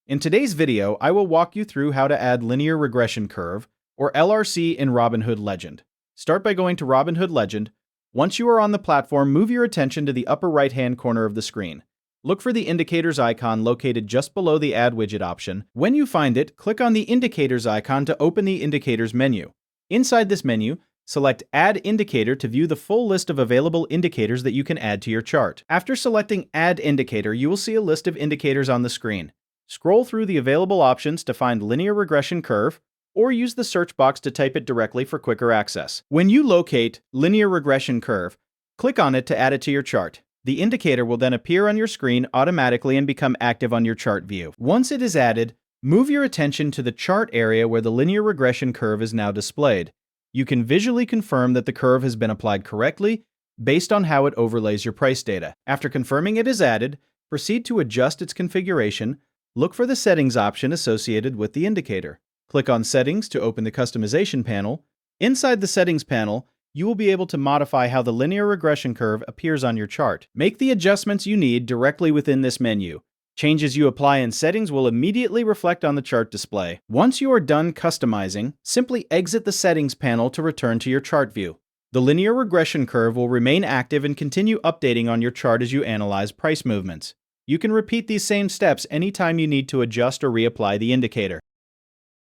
In today's video, I will walk you through how to add Linear Regression Curve, or LRC, in Robinhood Legend. Start by going to Robinhood Legend. Once you are on the platform, move your attention to the upper right-hand corner of the screen. Look for the Indicators icon located just below the Add Widget option. When you find it, click on the Indicators icon to open the Indicators menu. Inside this menu, select Add Indicator to view the full list of available indicators that you can add to your chart. After selecting Add Indicator, you will see a list of indicators on the screen. Scroll through the available options to find Linear Regression Curve, or use the search box to type it directly for quicker access. When you locate Linear Regression Curve, click on it to add it to your chart. The indicator will then appear on your screen automatically and become active on your chart view. Once it is added, move your attention to the chart area where the Linear Regression Curve is now displayed. You can visually confirm that the curve has been applied correctly based on how it overlays your price data. After confirming it is added, proceed to adjust its configuration. Look for the Settings option associated with the indicator. Click on Settings to open the Customization panel. Inside the Settings panel, you will be able to modify how the Linear Regression Curve appears on your chart. Make the adjustments you need directly within this menu. Changes you apply in Settings will immediately reflect on the chart display. Once you are done customizing, simply exit the Settings panel to return to your chart view. The Linear Regression Curve will remain active and continue updating on your chart as you analyze price movements. You can repeat these same steps anytime you need to adjust or reapply the indicator.